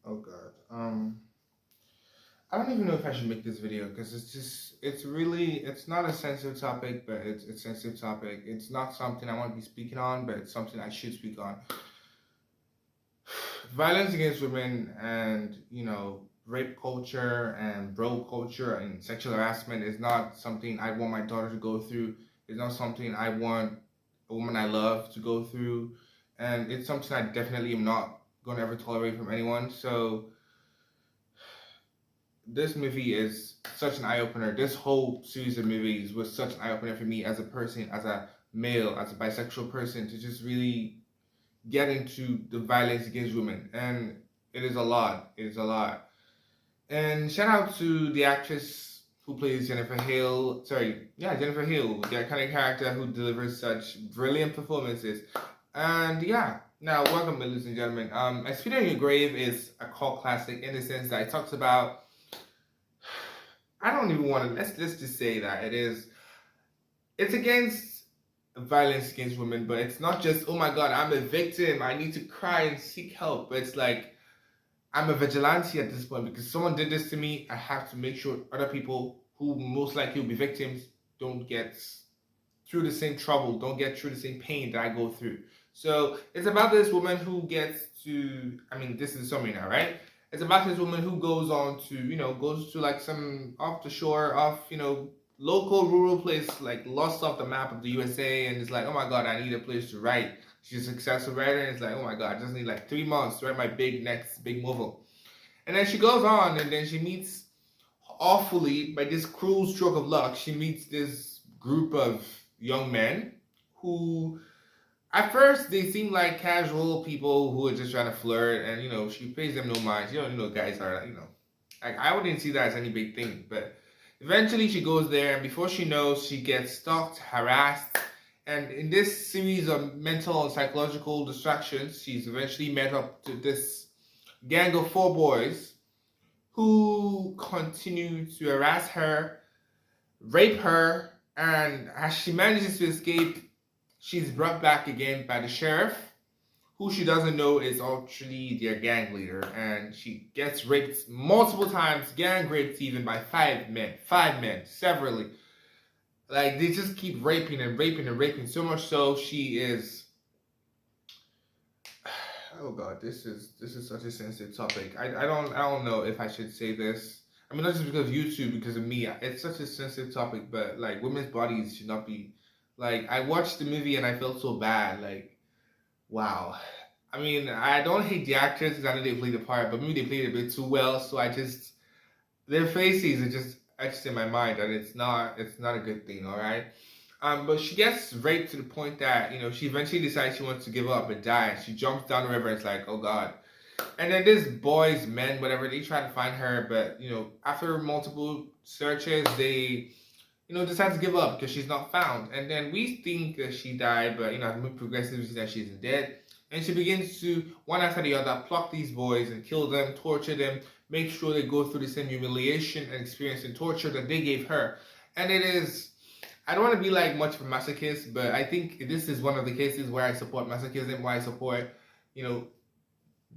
Oh God. I don't even know if I should make this video because it's not a sensitive topic, but it's a sensitive topic. It's not something I want to be speaking on, but it's something I should speak on. Violence against women and, rape culture and bro culture and sexual harassment is not something I want my daughter to go through. It's not something I want a woman I love to go through. And it's something I definitely am not going to ever tolerate from anyone. So this movie is such an eye-opener. This whole series of movies was such an eye-opener for me as a person, as a male, as a bisexual person, to just really get into the violence against women. And it is a lot. It is a lot. And shout out to the actress who plays Jennifer Hale. Jennifer Hale, the iconic character who delivers such brilliant performances. And yeah, now welcome, ladies and gentlemen. A Speed on Your Grave is a cult classic in the sense that it talks about. I don't even want to. Let's just say that it's against violence against women, but it's not just, oh my God, I'm a victim, I need to cry and seek help. But it's like, I'm a vigilante at this point because someone did this to me. I have to make sure other people who most likely will be victims don't get through the same trouble, don't get through the same pain that I go through. So it's about this woman who gets to, this is a summary now, right? It's about this woman who goes on to, goes to like some off the shore, local rural place, like lost off the map of the USA, and it's like, oh my God, I need a place to write. She's a successful writer, and it's like, oh my God, I just need like 3 months to write my next big novel. And then she goes on, and then she meets, awfully, by this cruel stroke of luck, she meets this group of young men who, at first, they seem like casual people who are just trying to flirt, and, she pays them no mind. Guys are, like, I wouldn't see that as any big thing, but eventually she goes there, and before she knows, she gets stalked, harassed, and in this series of mental and psychological distractions, she's eventually met up to this gang of 4 boys who continue to harass her, rape her, and as she manages to escape, she's brought back again by the sheriff, who she doesn't know is actually their gang leader, and she gets raped multiple times, gang raped even by 5 men, severally. Like, they just keep raping and raping and raping, so much so she is... Oh God, this is such a sensitive topic. I don't know if I should say this. Not just because of YouTube, because of me. It's such a sensitive topic, but like, women's bodies should not be... Like, I watched the movie and I felt so bad. Like, wow. I don't hate the actors because I know they played the part, but maybe they played it a bit too well. So their faces are just etched in my mind, and it's not a good thing. All right. But she gets raped to the point that she eventually decides she wants to give up and die. She jumps down the river. And it's like, oh God. And then this boys, men, whatever, they try to find her, but after multiple searches, they decide to give up because she's not found. And then we think that she died, but as the movie progresses, we see that she's dead. And she begins to, one after the other, pluck these boys and kill them, torture them, make sure they go through the same humiliation and experience and torture that they gave her. And it is, I don't want to be like much of a masochist, but I think this is one of the cases where I support masochism, where I support,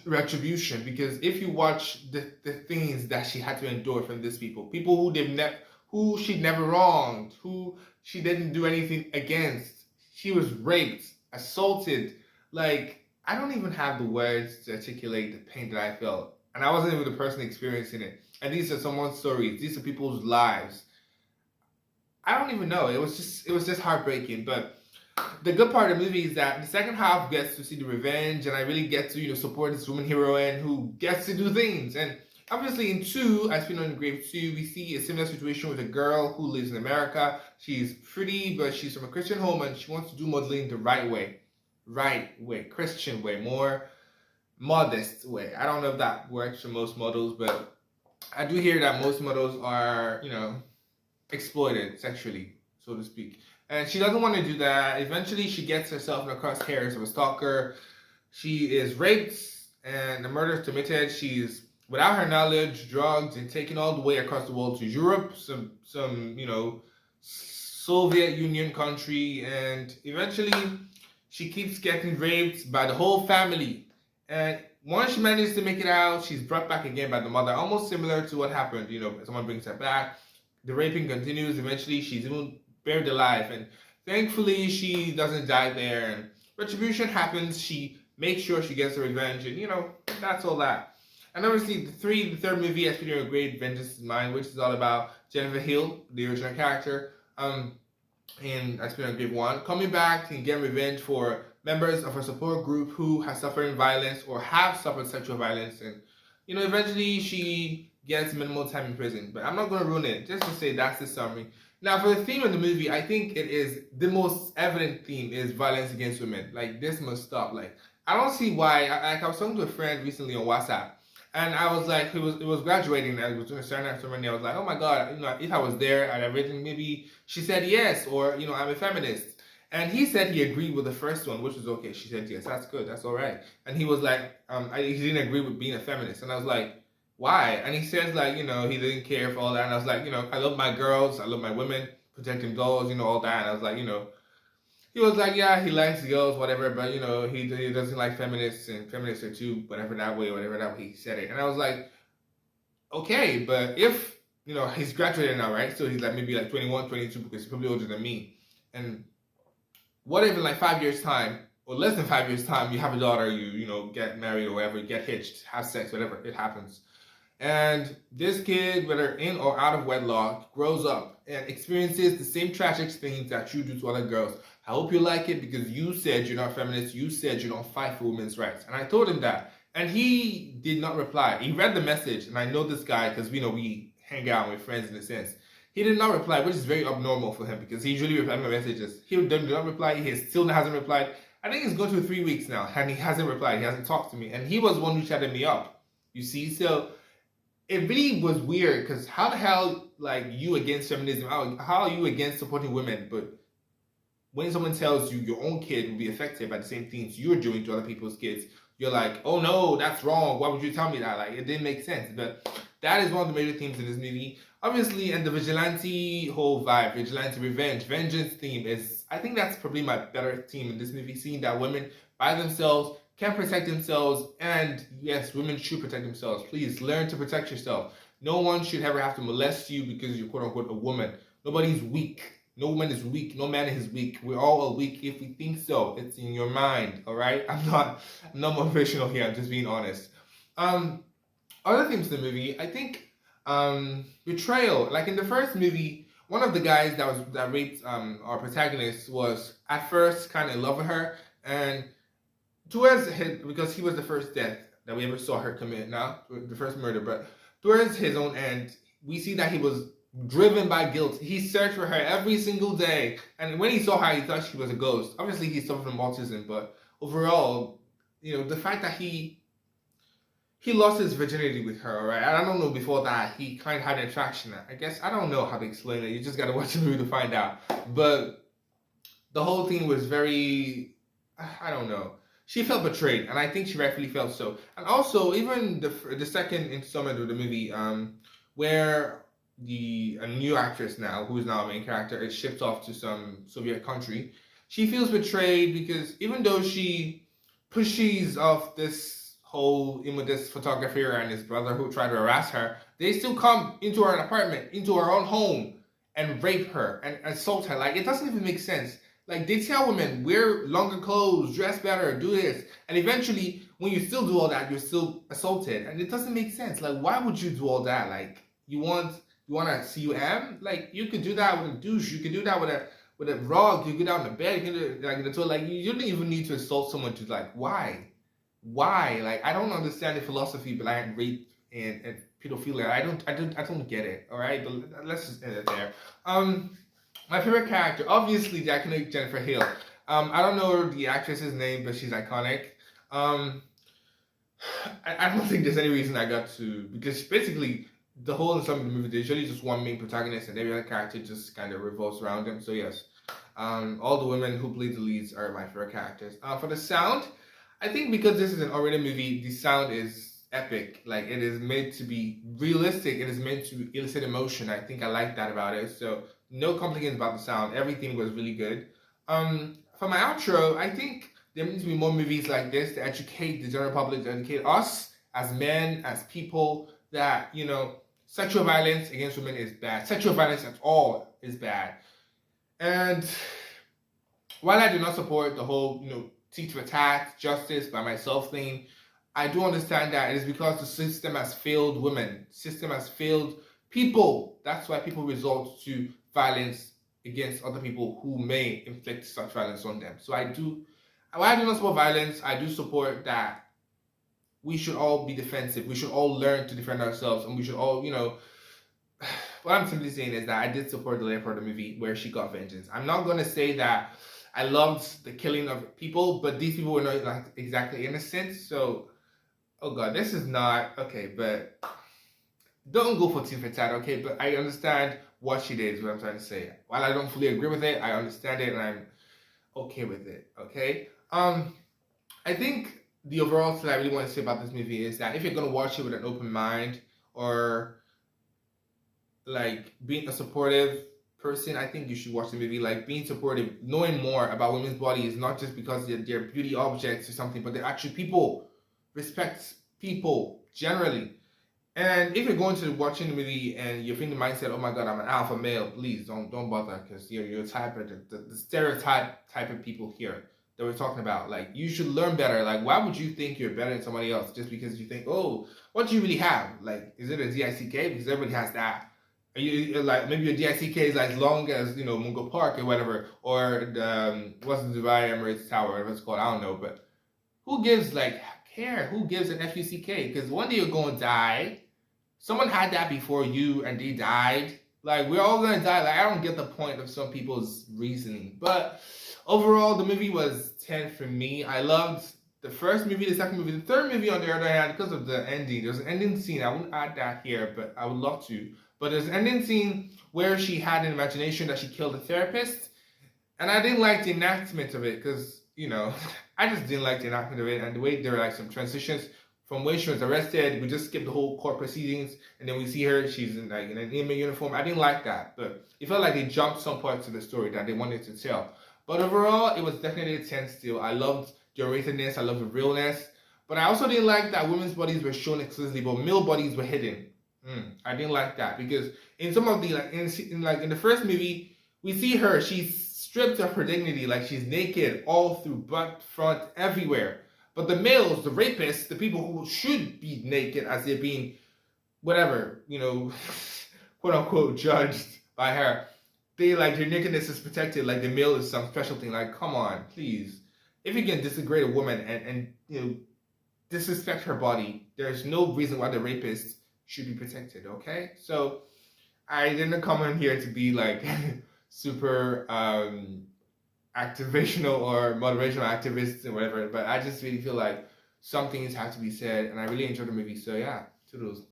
retribution. Because if you watch the things that she had to endure from these people who she never wronged, who she didn't do anything against, she was raped, assaulted. Like, I don't even have the words to articulate the pain that I felt. And I wasn't even the person experiencing it. And these are someone's stories. These are people's lives. I don't even know. It was just heartbreaking. But the good part of the movie is that the second half gets to see the revenge, and I really get to, support this woman heroine who gets to do things. And obviously in 2, I Spin on the Grave 2, we see a similar situation with a girl who lives in America. She's pretty, but she's from a Christian home, and she wants to do modeling the right way. Christian way, more modest way. I don't know if that works for most models, but I do hear that most models are, exploited sexually, so to speak. And she doesn't want to do that. Eventually, she gets herself in the crosshairs of a stalker. She is raped, and the murder is committed. She's, without her knowledge, drugged and taken all the way across the world to Europe, some Soviet Union country, and eventually she keeps getting raped by the whole family. And once she manages to make it out, she's brought back again by the mother, almost similar to what happened. Someone brings her back. The raping continues. Eventually, she's even buried alive, and thankfully, she doesn't die there. And retribution happens. She makes sure she gets her revenge, and that's all that. And obviously, the third movie, Expediting a Great Vengeance in Mind, which is all about Jennifer Hill, the original character, in Expediting a Great One, coming back and getting revenge for members of her support group who have suffered violence or have suffered sexual violence, and eventually she gets minimal time in prison. But I'm not going to ruin it. Just to say that's the summary. Now, for the theme of the movie, I think it is the most evident theme is violence against women. Like, this must stop. Like, I don't see why. I was talking to a friend recently on WhatsApp, and I was like, it was graduating, and I was doing a ceremony. I was like, oh my god, if I was there at everything, maybe she said yes, or I'm a feminist. And he said he agreed with the first one, which was okay. She said yes, that's good, that's all right. And he was like, he didn't agree with being a feminist, and I was like, why? And he says like, he didn't care for all that, and I was like, I love my girls, I love my women, protecting dolls, all that. And I was like, he was like, yeah, he likes girls, whatever, but he doesn't like feminists, and feminists are too, whatever that way he said it. And I was like, okay, but if he's graduated now, right? So he's like maybe like 21, 22, because he's probably older than me. And what if in like 5 years time, or less than 5 years time, you have a daughter, you get married or whatever, you get hitched, have sex, whatever, it happens. And this kid, whether in or out of wedlock, grows up and experiences the same tragic things that you do to other girls. I hope you like it because you said you're not feminist. You said you don't fight for women's rights. And I told him that. And he did not reply. He read the message, and I know this guy because we hang out with friends in a sense. He did not reply, which is very abnormal for him because he usually replies my messages. He did not reply. He still hasn't replied. I think it's going to 3 weeks now, and he hasn't replied. He hasn't talked to me. And he was the one who chatted me up. You see? So it really was weird because how the hell, like, you against feminism? How are you against supporting women? But when someone tells you your own kid will be affected by the same things you're doing to other people's kids, you're like, oh no, that's wrong. Why would you tell me that? Like, it didn't make sense. But that is one of the major themes in this movie. Obviously, and the vigilante whole vibe, vigilante revenge, vengeance theme is, I think that's probably my better theme in this movie, seeing that women by themselves can protect themselves, and yes, women should protect themselves. Please learn to protect yourself. No one should ever have to molest you because you're quote unquote a woman. Nobody's weak. No woman is weak. No man is weak. We're all weak if we think so. It's in your mind, all right? I'm not motivational here. I'm just being honest. Other themes in the movie, I think betrayal. Like in the first movie, one of the guys that raped our protagonist was at first kind of in love with her, and towards his, because he was the first death that we ever saw her commit. Now the first murder, but towards his own end, we see that he was driven by guilt. He searched for her every single day, and when he saw her, he thought she was a ghost. Obviously, he suffered from autism, but overall, the fact that he lost his virginity with her, right? I don't know, before that, he kind of had an attraction. I guess, I don't know how to explain it. You just gotta watch the movie to find out. But the whole thing was very, I don't know. She felt betrayed, and I think she rightfully felt so. And also, even the second installment of the movie, where a new actress now, who is now a main character, is shipped off to some Soviet country. She feels betrayed because even though she pushes off this whole this photographer and his brother who try to harass her, they still come into her apartment, into her own home, and rape her and assault her. Like, it doesn't even make sense. Like, they tell women, wear longer clothes, dress better, do this. And eventually, when you still do all that, you're still assaulted. And it doesn't make sense. Like, why would you do all that? Like, you want to CUM? Like, you could do that with a douche. You could do that with a rug. You could do that on the bed. You could do it like in the toilet. Like, you don't even need to assault someone to, like, why? Why? Like, I don't understand the philosophy behind rape and pedophilia. I don't get it. All right, but let's just end it there. My favorite character, obviously, the iconic Jennifer Hill. I don't know the actress's name, but she's iconic. I don't think there's any reason I got to, because basically the whole ensemble of the movie, there's usually just one main protagonist, and every other character just kind of revolves around them. So yes, all the women who play the leads are my favorite characters. For the sound, I think because this is an R-rated movie, the sound is epic. Like, it is meant to be realistic. It is meant to elicit emotion. I think I like that about it. So no complaints about the sound. Everything was really good. For my outro, I think there needs to be more movies like this to educate the general public, to educate us as men, as people, that, you know, sexual violence against women is bad. Sexual violence at all is bad. And while I do not support the whole, you know, tit for tat, justice by myself thing, I do understand that it is because the system has failed women. The system has failed people. That's why people resort to violence against other people who may inflict such violence on them. So while I do not support violence, I do support that we should all be defensive. We should all learn to defend ourselves, and we should all, you know, what I'm simply saying is that I did support the later part of the movie where she got vengeance. I'm not going to say that I loved the killing of people, but these people were not like exactly innocent. So, oh god, this is not okay. But don't go for tit for tat, okay? But I understand what she did. Is what I'm trying to say. While I don't fully agree with it, I understand it, and I'm okay with it. Okay. I think the overall thing I really want to say about this movie is that if you're gonna watch it with an open mind, or like being a supportive person, I think you should watch the movie. Like being supportive, knowing more about women's body is not just because they're beauty objects or something, but they're actually people. Respect people generally. And if you're going to watching the movie and you're thinking the mindset, oh my god, I'm an alpha male, please don't bother, because you're a type of the stereotype type of people here that we're talking about. Like, you should learn better. Like, why would you think you're better than somebody else just because you think, oh, what do you really have? Like, is it a DICK? Because everybody has that. Are you like, maybe your DICK is like as long as, you know, Mungo Park or whatever, or the what's the Dubai Emirates Tower, whatever it's called, I don't know. But who gives, like, care? Who gives an FUCK? Because one day you're gonna die. Someone had that before you and they died. Like, we're all gonna die. Like, I don't get the point of some people's reasoning. But overall, the movie was 10 for me. I loved the first movie, the second movie. The third movie, on the other hand, because of the ending, there's an ending scene. I wouldn't add that here, but I would love to. But there's an ending scene where she had an imagination that she killed a therapist. And I didn't like the enactment of it because, you know, I just didn't like the enactment of it. And the way there were like some transitions from when she was arrested, we just skipped the whole court proceedings, and then we see her, she's in like in an inmate uniform. I didn't like that, but it felt like they jumped some parts of the story that they wanted to tell. But overall, it was definitely a 10 still. I loved the oratedness, I loved the realness, but I also didn't like that women's bodies were shown explicitly, but male bodies were hidden. I didn't like that, because in some of the in the first movie, we see her, she's stripped of her dignity, like she's naked all through butt, front, everywhere. But the males, the rapists, the people who should be naked as they're being, whatever, you know, quote unquote, judged by her, they like, their nakedness is protected, like the male is some special thing. Like, come on, please. If you can disagree a woman and you know, disrespect her body, there's no reason why the rapist should be protected, okay? So I didn't come in here to be like super activational or motivational activists and whatever, but I just really feel like some things have to be said, and I really enjoyed the movie. So yeah, toodles.